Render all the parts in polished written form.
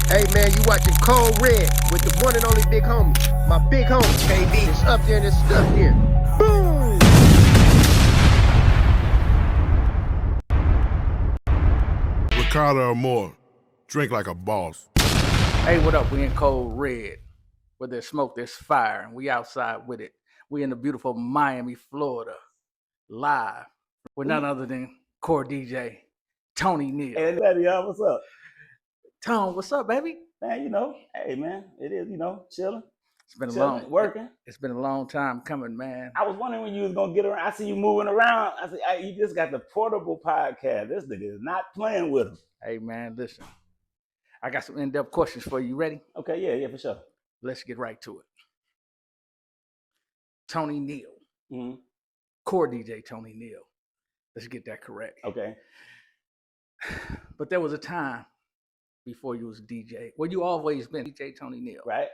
Hey man, you watching Cold Red with the one and only big homie. My big homie, KB. It's up there and it's stuck there. Boom! Ricardo or more, drink like a boss. Hey, what up? We in Cold Red. Where there's smoke, there's fire, and we outside with it. We in the beautiful Miami, Florida, live with none other than Core DJ Tony Neal. Hey, buddy, y'all, what's up? Tone, what's up, baby? Man, hey, man, it is, chilling. It's been working. It's been a long time coming, man. I was wondering when you was gonna get around. I see you moving around. I said, you just got the portable podcast. This nigga is not playing with him. Hey, man, listen. I got some in-depth questions for you. Ready? Okay, yeah, for sure. Let's get right to it. Tony Neal. Mm-hmm. Core DJ Tony Neal. Let's get that correct. Okay. But there was a time before you was a DJ. Well, you always been DJ Tony Neal. Right.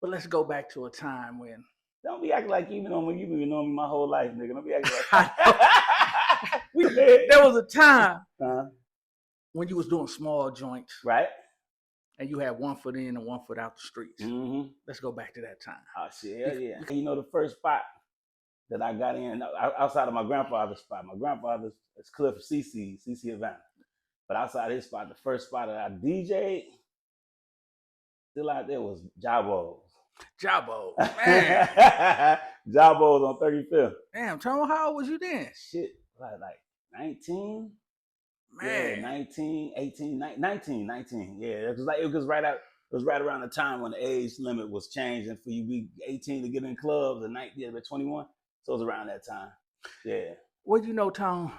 But let's go back to a time when... Don't be acting like you've been knowing me my whole life, nigga. Don't be acting like there was a time when you was doing small joints. Right. And you had 1 foot in and 1 foot out the streets. Mm-hmm. Let's go back to that time. Oh, shit, yeah. The first spot that I got in, outside of my grandfather's spot, my grandfather's is Cliff CC Havana. But outside his spot, the first spot that I DJ'd, still out there was Jabos. Jabos, man. Jabos on 35th. Damn, Tone, how old was you then? Shit, like 19? Man. Yeah, 19, 18, 19. Yeah, it was right around the time when the age limit was changing for you to be 18 to get in clubs and 21. So it was around that time. Yeah. Well, Tone,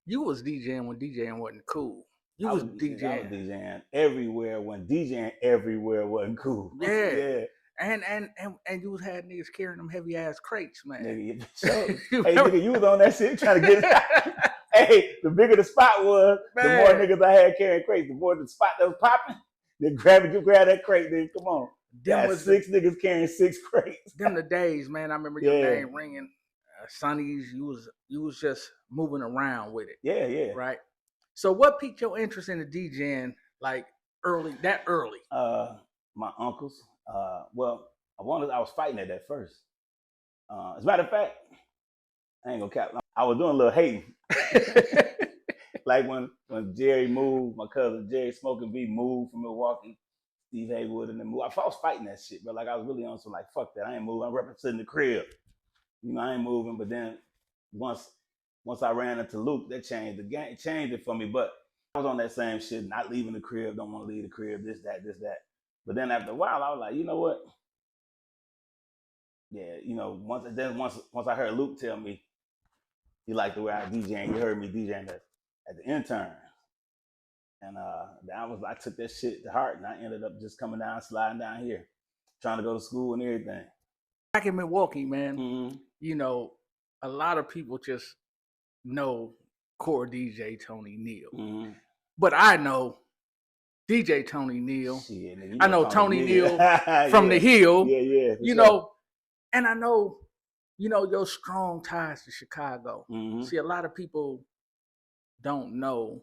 you was DJing when DJing wasn't cool. I was DJing everywhere when DJing everywhere wasn't cool. Yeah. Yeah. And you had niggas carrying them heavy ass crates, man. Nigga, hey, nigga, you was on that shit trying to get it. Hey, the bigger the spot was, man, the more niggas I had carrying crates. The more the spot that was popping, then grab that crate, then come on. Them was 6 niggas carrying 6 crates. Them the days, man. I remember your name ringing. Sonny's, you was just moving around with it. Yeah. Right? So what piqued your interest in the DJing like early? My uncles. I was fighting at that first. As a matter of fact, I ain't gonna cap. I was doing a little hating. Like when Jerry moved, my cousin Jerry Smoking B moved from Milwaukee, Steve Haywood and then moved. I was fighting that shit, but like I was really on some like fuck that. I ain't moving. I'm representing the crib. I ain't moving. But then once I ran into Luke, that changed the game, changed it for me. But I was on that same shit, not leaving the crib, don't want to leave the crib, this, that. But then after a while, I was like, you know what? Yeah, once I heard Luke tell me he liked the way I DJ, and he heard me DJing at the intern. And I took that shit to heart, and I ended up just sliding down here, trying to go to school and everything. Back in Milwaukee, man, mm-hmm. A lot of people just know Core DJ Tony Neal. Mm-hmm. But I know DJ Tony Neal. Shit, I know Tony Neal from the Hill. Yeah. And I know, your strong ties to Chicago. Mm-hmm. See, a lot of people don't know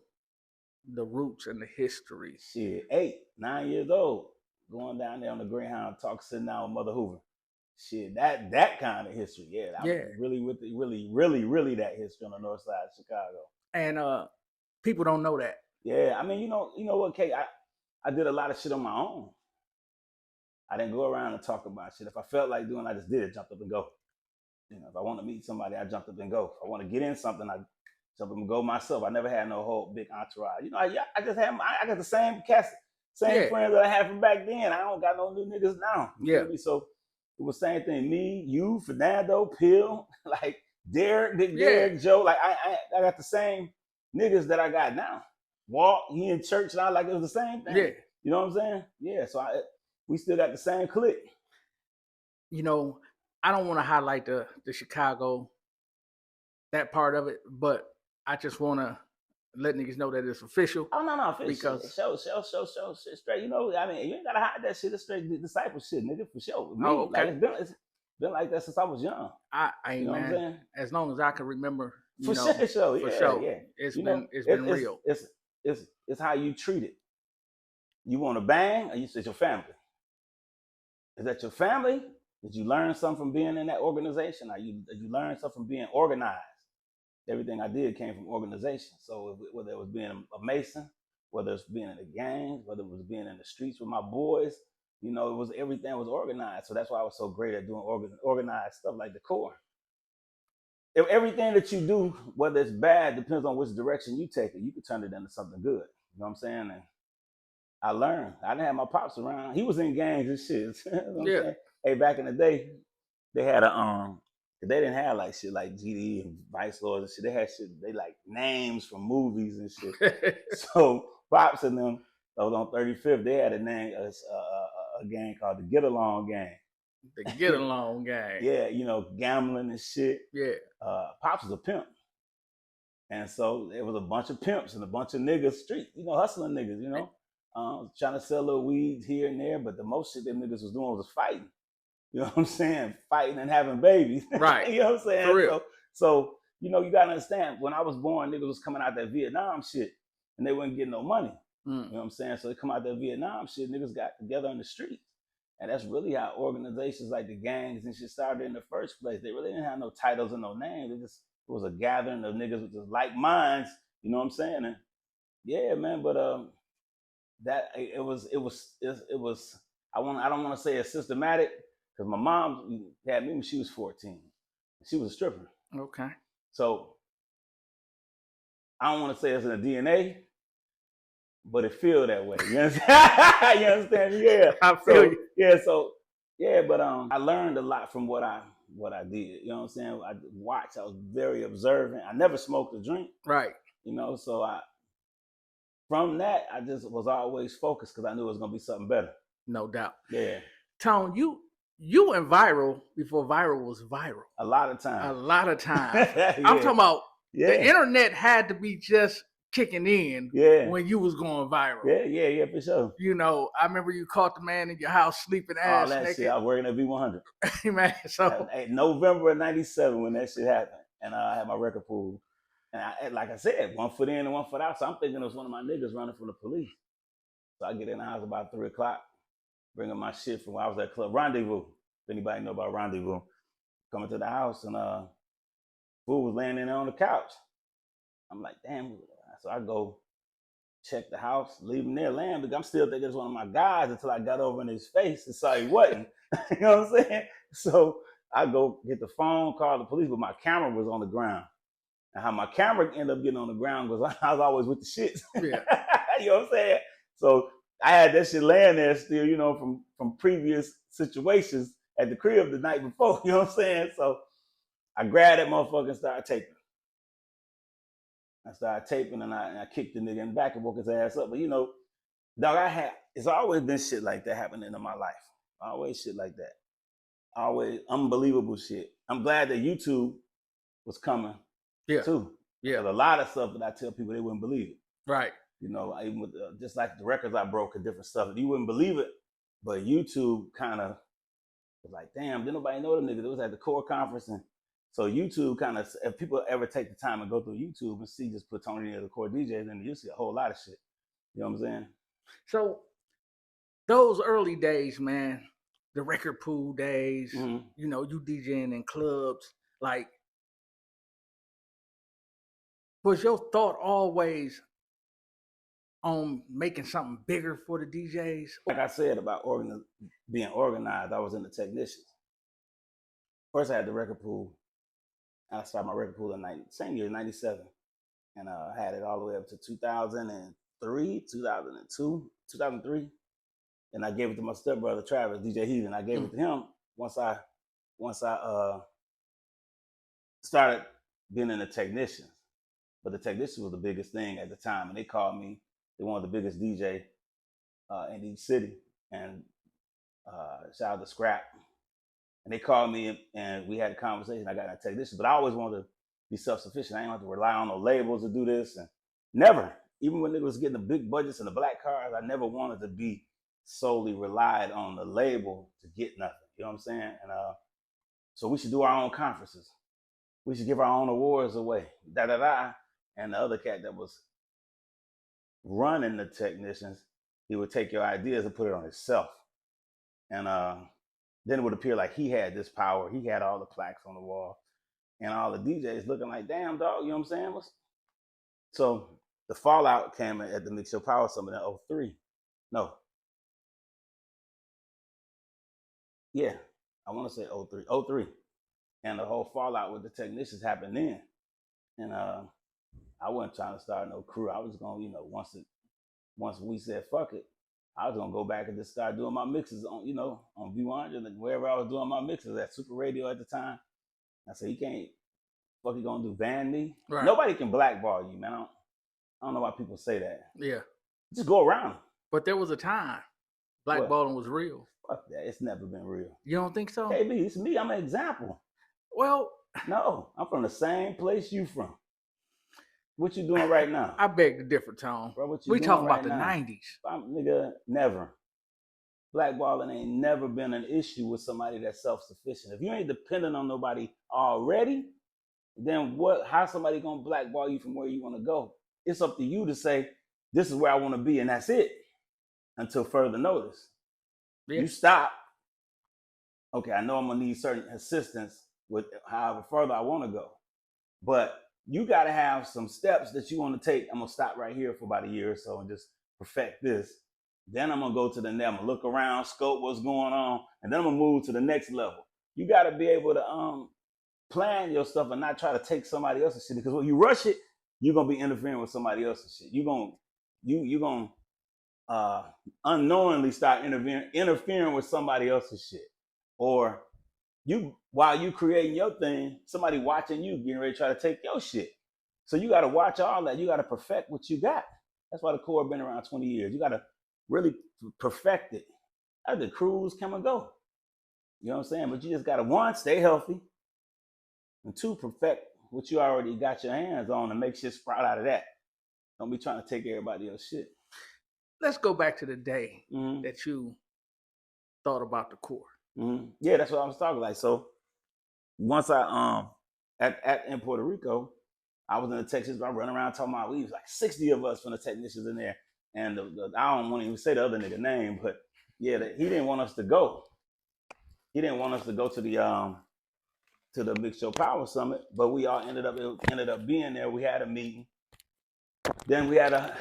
the roots and the history. Shit, 8, 9 years old, going down there on the Greyhound, sitting down with Mother Hoover. Shit, that kind of history, yeah. Really that history on the north side of Chicago. And people don't know that. Yeah, I mean, you know what, Kate? I did a lot of shit on my own. I didn't go around and talk about shit. If I felt like doing, I just did it, jumped up and go. If I want to meet somebody, I jumped up and go. If I want to get in something, I jump up and go myself. I never had no whole big entourage. I just had I got the same friends that I had from back then. I don't got no new niggas now. You feel me? So it was the same thing. Me, you, Fernando, Pill, like Derek, Big Derek, Joe. Like I got the same niggas that I got now. Walt, he in church and I like it was the same thing. Yeah. You know what I'm saying? Yeah. So we still got the same clique. I don't want to highlight the Chicago, that part of it, but I just want to let niggas know that it's official. Oh, no, official. Because show shit straight. I mean, you ain't gotta hide that shit. It's straight discipleship, nigga, for sure. Me, oh, okay. Like, it's been like that since I was young. You know what I'm saying? As long as I can remember, for sure. Yeah. It's been real. It's how you treat it. You want to bang, or it's your family? Is that your family? Did you learn something from being in that organization? Did you learn something from being organized? Everything I did came from organization. So whether it was being a Mason, whether it's being in the gangs, whether it was being in the streets with my boys, you know, it was everything was organized. So that's why I was so great at doing organized stuff like the Core. If everything that you do, whether it's bad, depends on which direction you take it, you can turn it into something good. You know what I'm saying? And I learned. I didn't have my pops around. He was in gangs and shit. You know what I'm saying? Hey, back in the day, they had they didn't have like shit like GD and Vice Lords and shit. They had shit, they like names from movies and shit. So Pops and them, that was on 35th, they had a name, a gang called the Get Along Gang. The Get Along Gang. Yeah, you know, gambling and shit. Yeah. Pops was a pimp. And so there was a bunch of pimps and a bunch of niggas street, you know, hustling niggas, you know, trying to sell little weeds here and there. But the most shit them niggas was doing was fighting. You know what I'm saying? Fighting and having babies. Right. You know what I'm saying? For real. So, you know, you got to understand, when I was born, niggas was coming out that Vietnam shit and they wasn't getting no money. You know what I'm saying? So they come out that Vietnam shit, niggas got together in the streets. And that's really how organizations like the gangs and shit started in the first place. They really didn't have no titles and no names. It was a gathering of niggas with just like minds. You know what I'm saying? And yeah, man. But that it was. I don't want to say it's systematic because my mom had me when she was 14. She was a stripper. Okay. So I don't want to say it's in the DNA, but it feel that way. You understand? You understand? Yeah. I feel you. Yeah. So yeah, but I learned a lot from what I did. You know what I'm saying? I watched. I was very observant. I never smoked or drink. Right. You know, so from that I just was always focused because I knew it was gonna be something better. No doubt. Yeah. Tone, you went viral before viral was viral. A lot of times. A lot of times. Yeah. I'm talking about the internet had to be just kicking in when you was going viral. Yeah, for sure. You know, I remember you caught the man in your house sleeping ass that naked. shit, I was working at V100. Man, so November of '97 when that shit happened, and I had my record pool, and like I said, 1 foot in and 1 foot out. So I'm thinking it was one of my niggas running from the police. So I get in the house about 3 o'clock, bringing my shit from where I was at Club Rendezvous. If anybody know about Rendezvous, coming to the house, and fool was laying in there on the couch. I'm like, damn. So I go check the house, leave him there laying, because I'm still thinking it's one of my guys until I got over in his face and saw he wasn't. You know what I'm saying? So I go get the phone, call the police, but my camera was on the ground. And how my camera ended up getting on the ground was I was always with the shit. Yeah. You know what I'm saying? So I had that shit laying there still, you know, from previous situations at the crib the night before. You know what I'm saying? So I grabbed that motherfucker and started taping. I started taping and I kicked the nigga in the back and woke his ass up. But you know, dog, it's always been shit like that happening in my life. Always shit like that. Always unbelievable shit. I'm glad that YouTube was coming too. Yeah. Because a lot of stuff that I tell people, they wouldn't believe it. Right. You know, even with just like the records I broke and different stuff, you wouldn't believe it. But YouTube kind of was like, damn, didn't nobody know them niggas. It was at the Core conference. And so YouTube kind of, if people ever take the time and go through YouTube and see, just put Tony Neal, the Core DJs, then you see a whole lot of shit. You know what I'm saying? So those early days, man, the record pool days, you know, you DJing in clubs, like, was your thought always on making something bigger for the DJs? Like I said about being organized, I was in the technicians. First, I had the record pool. I started my record pool in same year, 97. And I had it all the way up to 2003, 2002, 2003. And I gave it to my stepbrother, Travis, DJ Heathen. I gave it to him once I started being in the technicians. But the technicians was the biggest thing at the time. And they called me, they wanted the biggest DJ in each city. And shout out to Scrap. And they called me and we had a conversation. I got a technician, but I always wanted to be self-sufficient. I didn't have to rely on no labels to do this. And never, even when they was getting the big budgets and the black cars, I never wanted to be solely relied on the label to get nothing. You know what I'm saying? And so we should do our own conferences. We should give our own awards away. And the other cat that was running the technicians, he would take your ideas and put it on himself. And then it would appear like he had this power. He had all the plaques on the wall. And all the DJs looking like, damn, dog, you know what I'm saying? So the fallout came at the Mix Your Power Summit in 03. No. Yeah, I want to say 03. 03. And the whole fallout with the technicians happened then. And I wasn't trying to start no crew. I was going, you know, once we said fuck it, I was gonna go back and just start doing my mixes on, you know, on V100 and wherever I was doing my mixes at Super Radio at the time. I said, you can't, fuck you gonna do, ban me? Right. Nobody can blackball you, man. I don't know why people say that. Yeah. Just go around. But there was a time blackballing was real. Fuck that. It's never been real. You don't think so? KB, it's me. I'm an example. Well, no, I'm from the same place you from. What you doing right now? I beg to differ, Tone. Bro, we talking about the 90s. Nigga, never. Blackballing ain't never been an issue with somebody that's self-sufficient. If you ain't dependent on nobody already, then how somebody gonna blackball you from where you wanna go? It's up to you to say, this is where I wanna be, and that's it. Until further notice. Yeah. You stop. Okay, I know I'm gonna need certain assistance with however further I wanna go. But you got to have some steps that you want to take. I'm going to stop right here for about a year or so and just perfect this. Then I'm going to go to the next. I'm going to look around, scope what's going on, and then I'm going to move to the next level. You got to be able to plan your stuff and not try to take somebody else's shit, because when you rush it, you're going to be interfering with somebody else's shit. You're going to unknowingly start interfering with somebody else's shit. Or while you creating your thing, somebody watching you getting ready to try to take your shit. So you got to watch all that. You got to perfect what you got. That's why the Core been around 20 years. You got to really perfect it. The crews come and go. You know what I'm saying? But you just got to, one, stay healthy, and two, perfect what you already got your hands on and make shit sprout out of that. Don't be trying to take everybody else's shit. Let's go back to the day that you thought about the Core. Yeah, that's what I was talking like. So once I in Puerto Rico, I was in the Texas. I run around talking about, we was like 60 of us from the technicians in there, and I don't want to even say the other nigga name, but yeah, he didn't want us to go. He didn't want us to go to the Mix Your Power Summit, but we all ended up being there. We had a meeting. Then we had a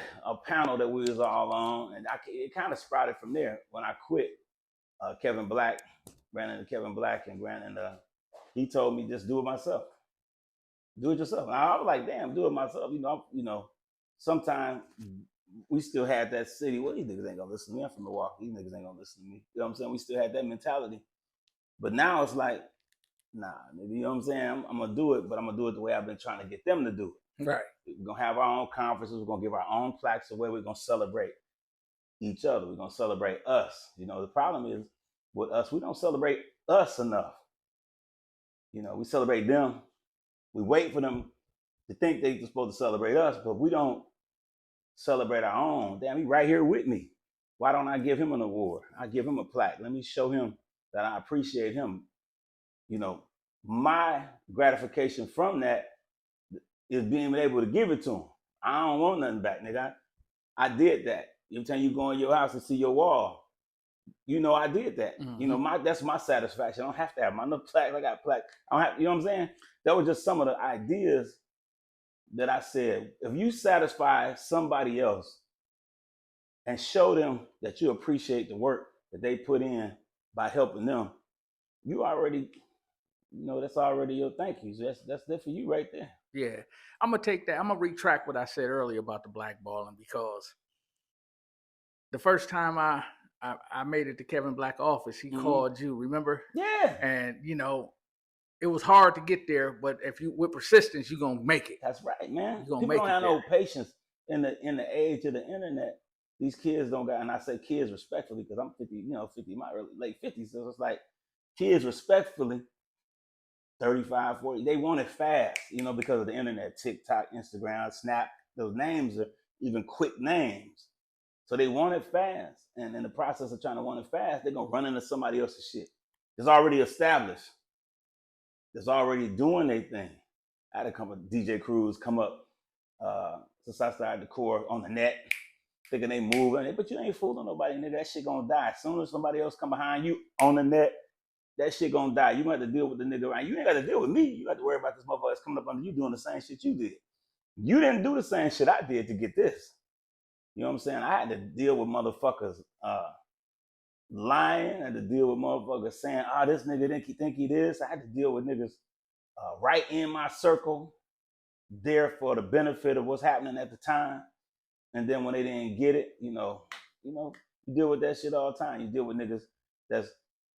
panel that we was all on, and it kind of sprouted from there. When I quit, Kevin Black ran into Kevin Black, and he told me, just do it myself. Do it yourself. And I was like, damn, do it myself. You know, sometimes we still had that city. Well, these niggas ain't gonna listen to me. I'm from Milwaukee. These niggas ain't gonna listen to me. You know what I'm saying? We still had that mentality. But now it's like, nah, nigga, you know what I'm saying? I'm gonna do it, but I'm gonna do it the way I've been trying to get them to do it. Right. We're gonna have our own conferences. We're gonna give our own plaques away. We're gonna celebrate each other. We're gonna celebrate us. You know, the problem is with us, we don't celebrate us enough. You know, we celebrate them. We wait for them to think they're supposed to celebrate us, but we don't celebrate our own. Damn, he right here with me. Why don't I give him an award? I give him a plaque. Let me show him that I appreciate him. You know, my gratification from that is being able to give it to him. I don't want nothing back, nigga. I did that. Every time you go in your house and see your wall, you know I did that. You know, that's my satisfaction. I don't have to have my little plaque. I got plaque. I don't have, you know what I'm saying? That was just some of the ideas that I said. If you satisfy somebody else and show them that you appreciate the work that they put in by helping them, you already, you know, that's already your thank yous. That's there for you right there. Yeah. I'm gonna take that. I'm gonna retract what I said earlier about the blackballing, because the first time I made it to Kevin Black's office, he called you, remember? Yeah. And you know, it was hard to get there, but if you with persistence, you're gonna make it. That's right, man. You're gonna People make don't it have there. no patience in the age of the internet. These kids don't got, and I say kids respectfully because I'm 50, you know, 50, my early, late 50s. So it's like kids respectfully, 35, 40, they want it fast, you know, because of the internet, TikTok, Instagram, Snap. Those names are even quick names. So they want it fast. And in the process of trying to want it fast, they're going to run into somebody else's shit. It's already established. It's already doing their thing. I had a couple of DJ crews come up since I started the Core on the net. thinking they moving, but you ain't fooling nobody, nigga. That shit gonna die. As soon as somebody else come behind you on the net, that shit gonna die. You gonna have to deal with the nigga around. You ain't got to deal with me. You got to worry about this motherfucker that's coming up under you doing the same shit you did. You didn't do the same shit I did to get this. You know what I'm saying? I had to deal with motherfuckers lying. I had to deal with motherfuckers saying, this nigga think he this. I had to deal with niggas right in my circle, there for the benefit of what's happening at the time. And then when they didn't get it, you deal with that shit all the time. You deal with niggas that's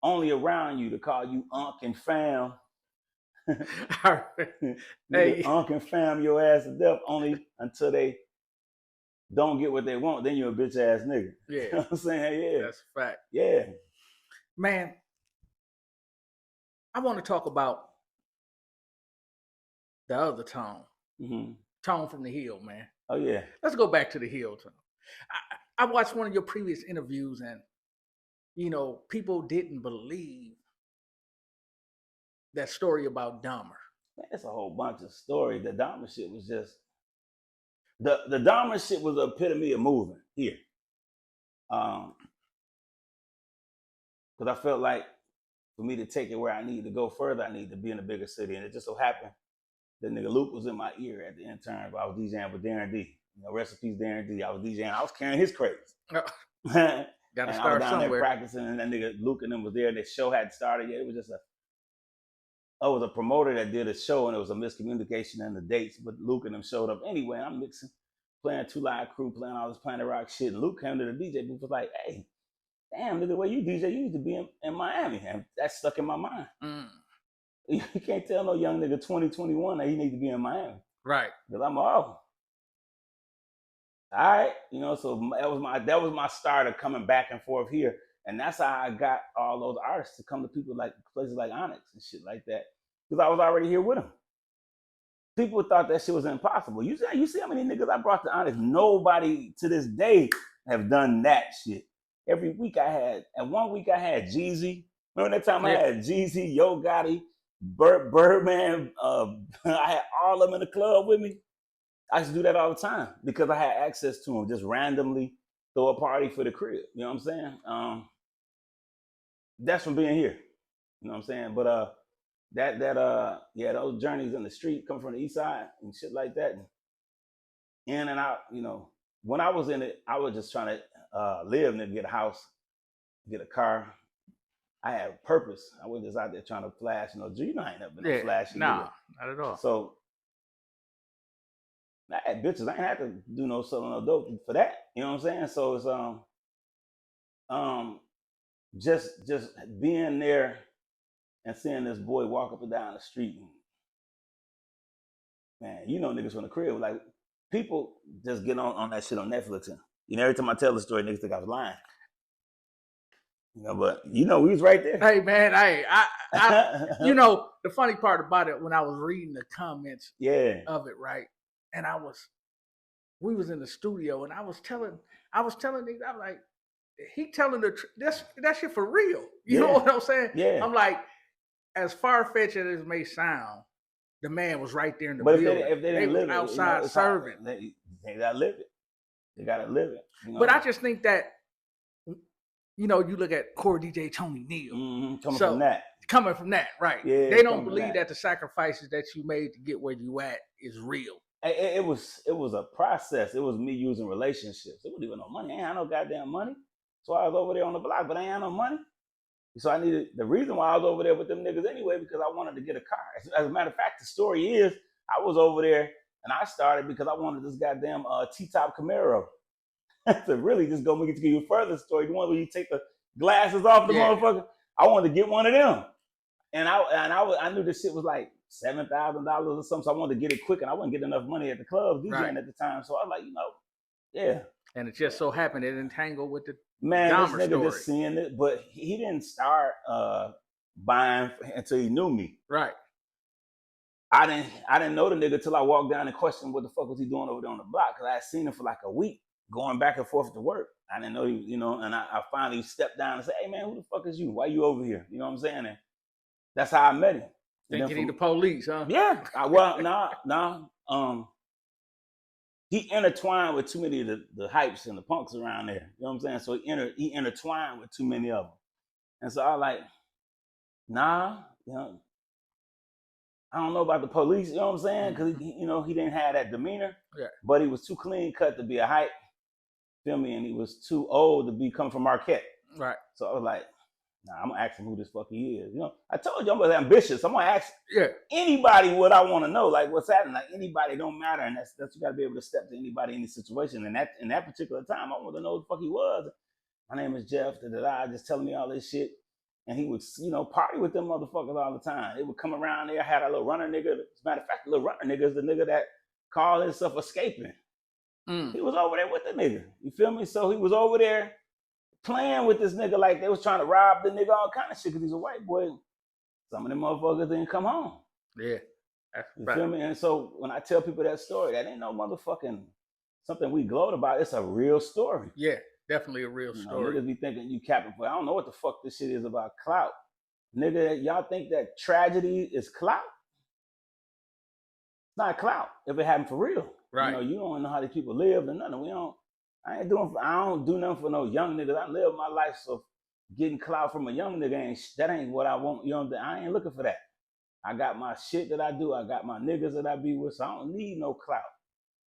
only around you to call you Unc and fam. Hey. Unc and fam your ass to death only until they don't get what they want. Then you're a bitch ass nigga. Yeah. You know what I'm saying? Yeah. That's a fact. Yeah. Man, I want to talk about the other Tone. Mm-hmm. Tone from the Hill, man. Oh, yeah. Let's go back to the Hill, Tone. I watched one of your previous interviews, and, people didn't believe that story about Dahmer. Man, it's a whole bunch of stories. The Dahmer shit was just... The Dahmer shit was the epitome of moving here. Because I felt like for me to take it where I need to go further, I need to be in a bigger city. And it just so happened that nigga Luke was in my ear at the intern. I was DJing with Darren D. Rest in peace, Darren D. I was DJing. I was carrying his crates. Gotta and start I was down somewhere. there practicing, and that nigga Luke and them was there. The show hadn't started yet. It was just it was a promoter that did a show, and it was a miscommunication in the dates. But Luke and them showed up anyway. And I'm mixing, playing Two Live Crew, playing all this Planet Rock shit. And Luke came to the DJ booth, was like, "Hey, damn, nigga, the way you DJ, you need to be in Miami." And that stuck in my mind. You can't tell no young nigga 2021 that he needs to be in Miami. Right. Because I'm all right, so that was my start of coming back and forth here. And that's how I got all those artists to come to people like places like Onyx and shit like that. Because I was already here with them. People thought that shit was impossible. You see how many niggas I brought to Onyx? Nobody to this day have done that shit. Every week I had, and 1 week I had Jeezy. Remember that time I had Jeezy, Yo Gotti, Birdman, I had all of them in the club with me. I used to do that all the time because I had access to them, just randomly throw a party for the crib. You know what I'm saying? That's from being here. You know what I'm saying? But those journeys in the street, coming from the east side and shit like that, in and out, when I was in it, I was just trying to live and get a house, get a car. I had a purpose. I was just out there trying to flash. I ain't never been a flashy. Nah, not at all. So I had bitches. I ain't had to do no selling no dope for that. You know what I'm saying? So it's just being there and seeing this boy walk up and down the street. Man, niggas from the crib, like people just get on that shit on Netflix. And every time I tell the story, niggas think I was lying. But we was right there. Hey man, I the funny part about it, when I was reading the comments of it, right, and we was in the studio, and I was telling niggas, I'm like, he telling the truth. That shit for real. You know what I'm saying? Yeah. I'm like, as far-fetched as it may sound, the man was right there in the building. If they didn't live outside it, serving. They gotta live it. They gotta live it. But I just think that, you look at Core DJ Tony Neal. Coming from that, right. Yeah, they don't believe that the sacrifices that you made to get where you at is real. It was a process. It was me using relationships. It wasn't even no money. I ain't had no goddamn money. So I was over there on the block, but I ain't had no money. So I needed, the reason why I was over there with them niggas anyway, because I wanted to get a car. As a matter of fact, the story is, I was over there and I started because I wanted this goddamn T-top Camaro. To really just go make it to give you a further story, the one where you take the glasses off the motherfucker. I wanted to get one of them, and I knew this shit was like $7,000 or something. So I wanted to get it quick, and I wouldn't get enough money at the club DJing at the time. So I was like, And it just so happened it entangled with the Dahmer this nigga story. Just seeing it, but he didn't start buying until he knew me. Right. I didn't know the nigga till I walked down and questioned what the fuck was he doing over there on the block, because I had seen him for like a week going back and forth to work. I didn't know he, and I finally stepped down and said, "Hey man, who the fuck is you? Why you over here?" You know what I'm saying? And that's how I met him. Thinking he the police, huh? Yeah. he intertwined with too many of the hypes and the punks around there. You know what I'm saying? So he intertwined with too many of them. And so I was like, nah, you know, I don't know about the police, you know what I'm saying? Because, he didn't have that demeanor. Yeah. But he was too clean cut to be a hype. Feel me? And he was too old to be coming from Marquette. Right. So I was like, nah, I'm going to ask him who this fuck he is. You know, I told you I'm ambitious. I'm going to ask anybody what I want to know. Like, what's happening? Like, anybody don't matter. And that's you got to be able to step to anybody, any situation. And in that particular time, I wanted to know who the fuck he was. My name is Jeff. Just telling me all this shit. And he would, party with them motherfuckers all the time. They would come around there. I had a little runner nigga. As a matter of fact, the little runner nigga is the nigga that called himself escaping. He was over there with the nigga. You feel me? So he was over there playing with this nigga like they was trying to rob the nigga, all kind of shit, because he's a white boy. Some of them motherfuckers didn't come home. Yeah. That's you feel me? And so when I tell people that story, that ain't no motherfucking something we gloat about. It's a real story. Yeah. Definitely a real story. Niggas be thinking you capping for. I don't know what the fuck this shit is about clout. Nigga, y'all think that tragedy is clout? It's not clout if it happened for real. Right. You don't know how these people live and nothing. I don't do nothing for no young niggas. I live my life, so getting clout from a young nigga ain't what I want. I ain't looking for that. I got my shit that I do. I got my niggas that I be with, so I don't need no clout.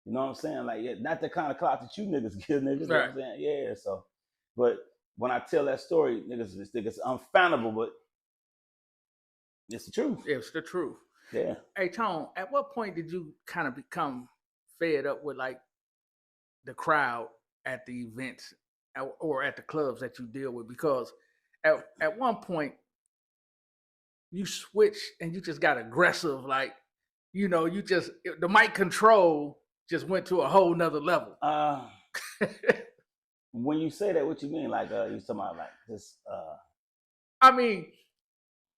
You know what I'm saying? Like, yeah, not the kind of clout that you niggas give niggas. You know what I'm saying? Yeah, so. But when I tell that story, niggas think it's unfoundable, but it's the truth. It's the truth. Yeah. Hey, Tone, at what point did you kind of become fed up with, like, the crowd at the events or at the clubs that you deal with? Because at one point, you switched and you just got aggressive. Like, the mic control just went to a whole nother level. When you say that, what you mean? Like, you talking about like this? I mean,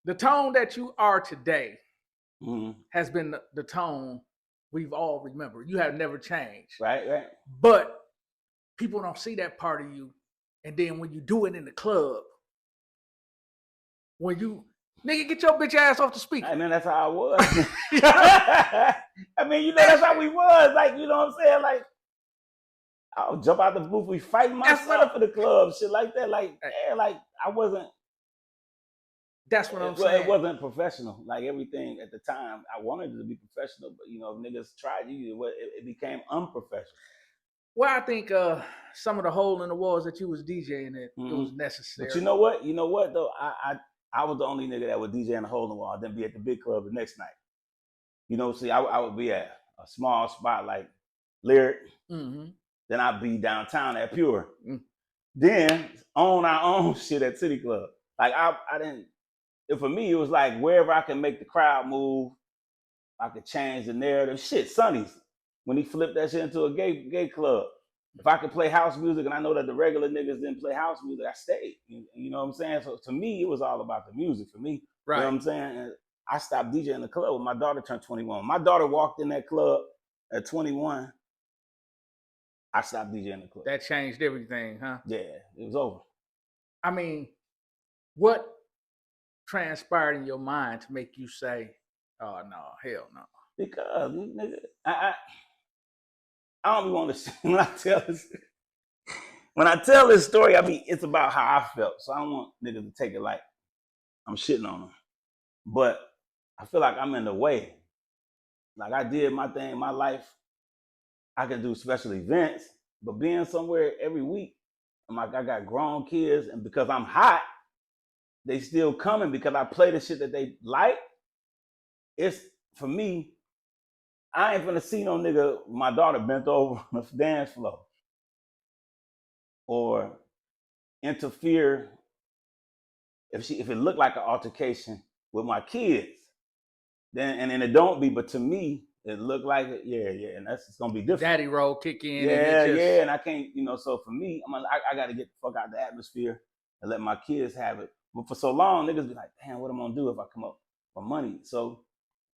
the tone that you are today has been the tone we've all remembered. You have never changed. Right. But people don't see that part of you. And then when you do it in the club, nigga, get your bitch ass off the speaker. I mean, that's how I was. I mean, that's how we was. Like, you know what I'm saying? Like, I'll jump out the booth. We fighting myself for the club, shit like that. Like, like I wasn't. That's what I'm saying. It wasn't professional. Like everything at the time, I wanted it to be professional, but if niggas tried you, it became unprofessional. Well, I think some of the hole in the walls that you was DJing it was necessary. But you know what? You know what though? I was the only nigga that would DJ in the hole in the wall, then be at the big club the next night. See, I would be at a small spot like Lyric. Then I'd be downtown at Pure. Then own our own shit at City Club. Like I didn't. For me, it was like wherever I can make the crowd move, I could change the narrative. Shit, Sonny's when he flipped that shit into a gay club. If I could play house music, and I know that the regular niggas didn't play house music, I stayed. You know what I'm saying? So to me, it was all about the music for me. Right. You know what I'm saying? And I stopped DJing the club when my daughter turned 21. My daughter walked in that club at 21. I stopped DJing the club. That changed everything, huh? Yeah, it was over. I mean, what transpired in your mind to make you say, "Oh no, hell no"? Because nigga, I don't be want to when I tell this. When I tell this story, it's about how I felt. So I don't want niggas to take it like I'm shitting on them. But I feel like I'm in the way. Like I did my thing, my life. I can do special events, but being somewhere every week, I'm like, I got grown kids, and because I'm hot, they still coming because I play the shit that they like. It's, for me, I ain't finna see no nigga, my daughter bent over on the dance floor or interfere if it looked like an altercation with my kids. Then and it don't be, but to me, it looked like it, yeah, and it's gonna be different. Daddy roll kick in. Yeah, and I can't, so for me, I gotta get the fuck out the atmosphere and let my kids have it. But for so long, niggas be like, damn, what am I gonna do if I come up with money? So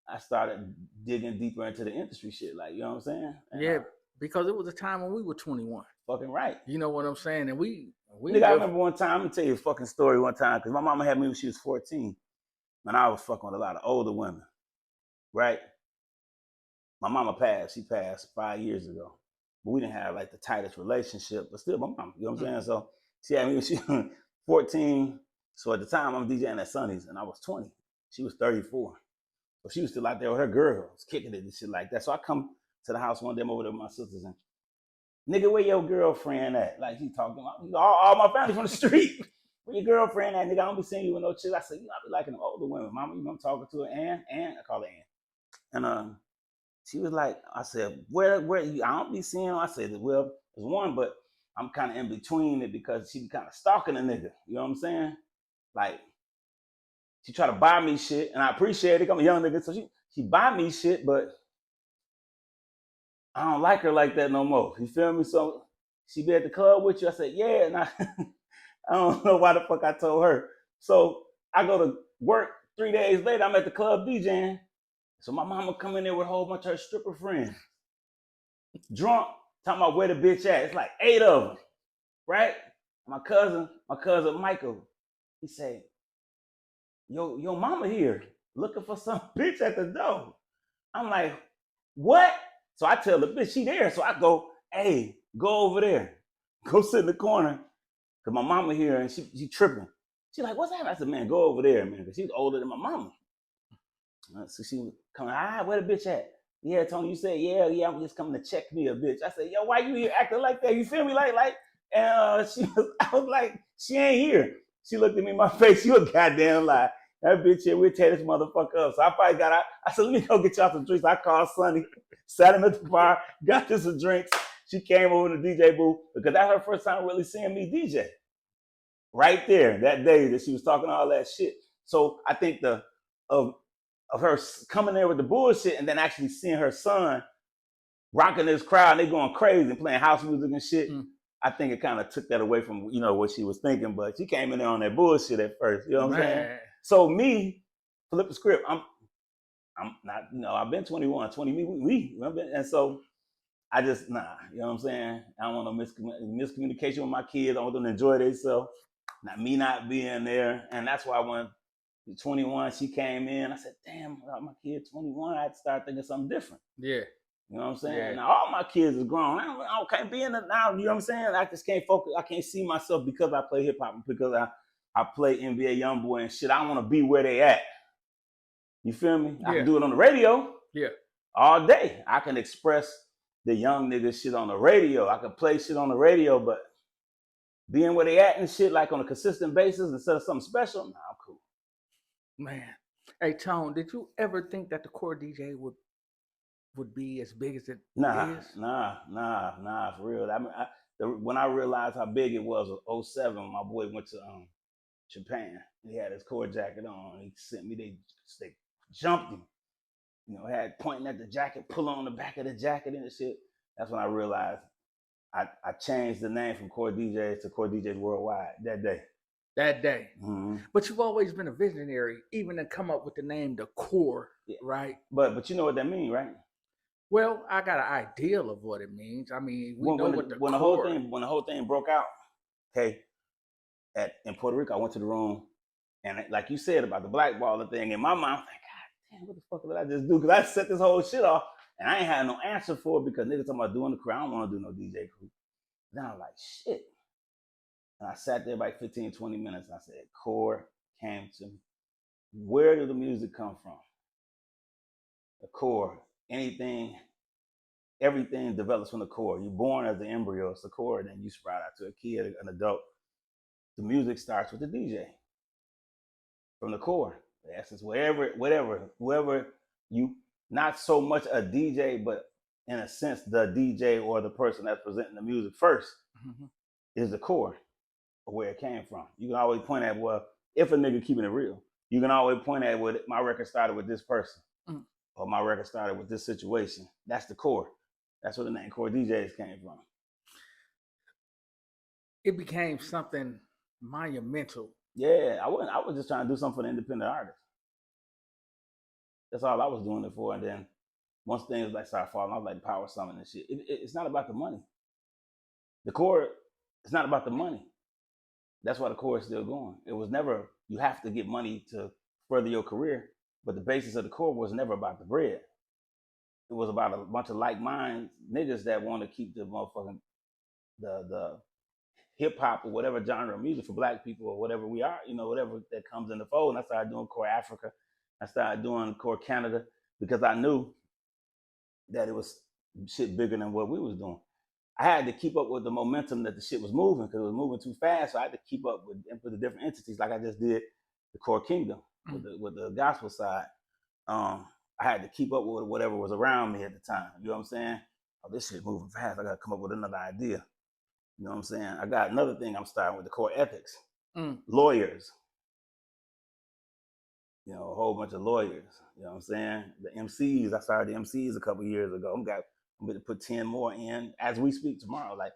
I started digging deeper into the industry shit, like, you know what I'm saying? And because it was a time when we were 21. Fucking right. You know what I'm saying? And nigga, I remember one time, I'm gonna tell you a fucking story one time, because my mama had me when she was 14, and I was fucking with a lot of older women, right? My mama passed. She passed 5 years ago. but we didn't have like the tightest relationship. But still, my mom, you know what I'm saying? So she had me when she was 14. So at the time, I'm DJing at Sonny's, and I was 20. She was 34. So she was still out there with her girls, kicking it and shit like that. So I come to the house one day, I'm over there with my sisters, and nigga, where your girlfriend at? Like, he talking about all my family from the street. Where your girlfriend at, nigga? I don't be seeing you with no chicks. I said, you know, I be liking them older women. Mama, you know, I'm talking to her, Ann, I call her Ann. And she was like, I said, where you? I don't be seeing her. I said, well, there's one, but I'm kind of in between it because she be kind of stalking a nigga. You know what I'm saying? Like, she try to buy me shit, and I appreciate it. I'm a young nigga, so she buy me shit, but I don't like her like that no more. You feel me? So she be at the club with you. I said, yeah, and I don't know why the fuck I told her. So I go to work 3 days later. I'm at the club DJing. So my mama come in there with a whole bunch of her stripper friends, drunk, talking about where the bitch at. It's like 8 of them, right? My cousin Michael, he said, Yo, mama here looking for some bitch at the door. I'm like, what? So I tell the bitch, she there. So I go, hey, go over there. Go sit in the corner. Cause my mama here and she tripping. She like, what's happening? I said, man, go over there, man. Cause she's older than my mama. So she was coming, where the bitch at? Yeah, Tony, you said, yeah, I'm just coming to check me a bitch. I said, yo, why you here acting like that? You feel me? Like, and I was like, she ain't here. She looked at me in my face, you a goddamn lie. That bitch here, we'll tear this motherfucker up. So I probably got out. I said, let me go get y'all some drinks. I called Sonny, sat him at the bar, got her some drinks. She came over to the DJ booth because that's her first time really seeing me DJ. Right there, that day that she was talking all that shit. So I think of her coming there with the bullshit and then actually seeing her son rocking this crowd, they going crazy and playing house music and shit. I think it kind of took that away from, you know, what she was thinking, but she came in there on that bullshit at first, you know what I'm saying? So me, flip the script, I'm not, you know, I've been 21, 20, and so I just, you know what I'm saying? I don't want no miscommunication with my kids. I want them to enjoy themselves, me not being there. And that's why when 21, she came in, I said, damn, my kid 21, I had to start thinking something different. Yeah. You know what I'm saying? Yeah. Now, all my kids are grown. I can't be in it now. You know what I'm saying? I just can't focus. I can't see myself because I play hip hop, because I play NBA Youngboy and shit. I want to be where they at. You feel me? Yeah. I can do it on the radio. Yeah. All day. I can express the young nigga shit on the radio. I can play shit on the radio, but being where they at and shit, like on a consistent basis instead of something special, nah, I'm cool. Man. Hey, Tone, did you ever think that the Core DJ would be as big as it is? Nah, for real. I mean, when I realized how big it was 07, my boy went to Japan. He had his Core jacket on. He sent me, they jumped him. You know, had pointing at the jacket, pull on the back of the jacket and shit. That's when I realized I changed the name from Core DJs to Core DJs Worldwide that day. Mm-hmm. But you've always been a visionary, even to come up with the name The Core, yeah. Right? But you know what that means, right? Well, I got an idea of what it means. I mean, when the whole thing broke out, okay, in Puerto Rico, I went to the room, and like you said about the blackballing thing, in my mind, I'm like, God damn, what the fuck did I just do? Because I set this whole shit off, and I ain't had no answer for it because niggas talking about doing the crew. I don't want to do no DJ crew. Then I'm like, shit. And I sat there like 15, 20 minutes, and I said, Core came to me. Where did the music come from? The core. Everything develops from the core. You're born as an embryo, it's the core, and then you sprout out to a kid, an adult. The music starts with the DJ. From the core. The essence, whoever you, not so much a DJ, but in a sense, the DJ or the person that's presenting the music first is the core of where it came from. You can always point at, well, if a nigga keeping it real, you can always point at, well, my record started with this person. Or my record started with this situation. That's the core. That's where the name Core DJs came from. It became something monumental. Yeah, I was just trying to do something for the independent artists. That's all I was doing it for. And then once things like started falling off, like Power Summit and shit, it's not about the money. The core, it's not about the money. That's why the core is still going. It was never, you have to get money to further your career. But the basis of the core was never about the bread. it was about a bunch of like-minded niggas that want to keep the motherfucking the hip hop or whatever genre of music for black people or whatever we are, you know, whatever that comes in the fold. And I started doing Core Africa. I started doing Core Canada because I knew that it was shit bigger than what we was doing. I had to keep up with the momentum that the shit was moving because it was moving too fast. So I had to keep up with the different entities, like I just did the Core Kingdom with the gospel side. I had to keep up with whatever was around me at the time. You know what I'm saying? Oh, this shit moving fast. I got to come up with another idea. You know what I'm saying? I got another thing I'm starting with, the Core Ethics. Lawyers. You know, a whole bunch of lawyers. You know what I'm saying? The MCs. I started the MCs a couple years ago. I'm going to put 10 more in as we speak tomorrow. Like,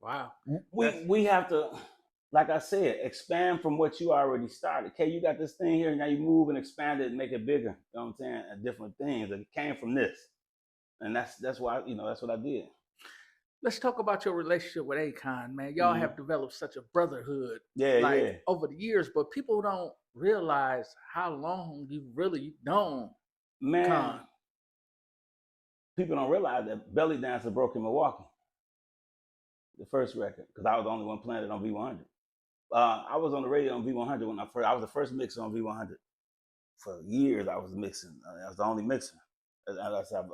wow. We have to, like I said, expand from what you already started. Okay, you got this thing here, now you move and expand it and make it bigger. You know what I'm saying? And different things. It came from this. And that's why, you know, that's what I did. Let's talk about your relationship with Akon, man. Y'all have developed such a brotherhood over the years, but people don't realize how long you've really known Akon. People don't realize that Belly Dancer broke in Milwaukee, the first record, because I was the only one playing it on V100. I was on the radio on V100 when I was the first mixer on V100. For years I was mixing. I was the only mixer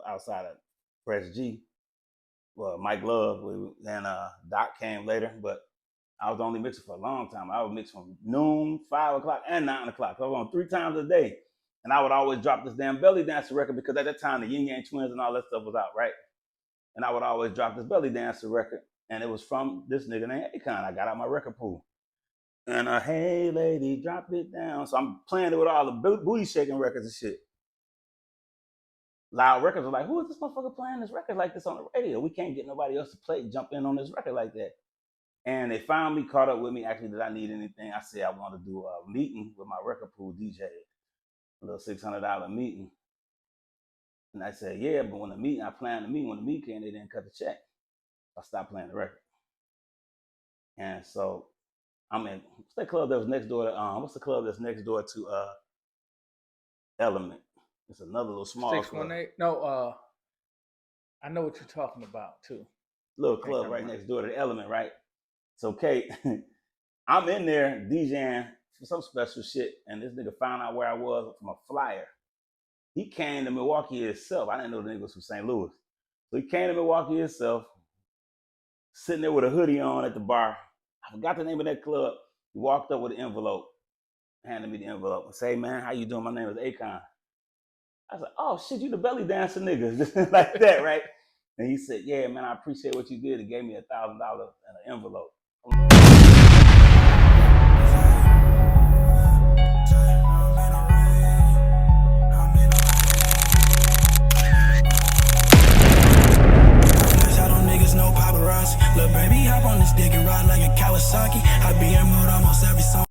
outside of Fresh G. Well, Mike Love, and Doc came later, but I was the only mixer for a long time. I would mix from noon, 5 o'clock, and 9 o'clock. So I was on 3 times a day. And I would always drop this damn Belly Dancer record because at that time the Yin Yang Twins and all that stuff was out, right? And I would always drop this Belly Dancer record. And it was from this nigga named Akon. I got out my record pool. And hey lady, drop it down. So I'm playing it with all the booty shaking records and shit. Loud Records were like, who is this motherfucker playing this record like this on the radio? We can't get nobody else to jump in on this record like that. And they finally caught up with me. Actually, did I need anything? I said I want to do a meeting with my record pool DJ, a little $600 meeting. And I said, yeah, but when I planned the meeting, when the meeting came, they didn't cut the check. I stopped playing the record. And so I'm in, what's that club that was next door to, what's the club that's next door to Element? It's another little small 618. No, I know what you're talking about too. Little club right next door to the Element, right? So Kate, I'm in there DJing for some special shit, and this nigga found out where I was from a flyer. He came to Milwaukee himself. I didn't know the nigga was from St. Louis. So he came to Milwaukee himself, sitting there with a hoodie on at the bar. I forgot the name of that club. He walked up with an envelope, handed me the envelope, and said, man, how you doing? My name is Akon. I said, oh shit, you the Belly Dancer nigga, just like that, right? And he said, yeah, man, I appreciate what you did. He gave me $1,000 in an envelope. No paparazzi. Look, baby, hop on this dick and ride like a Kawasaki. I be in mood almost every song.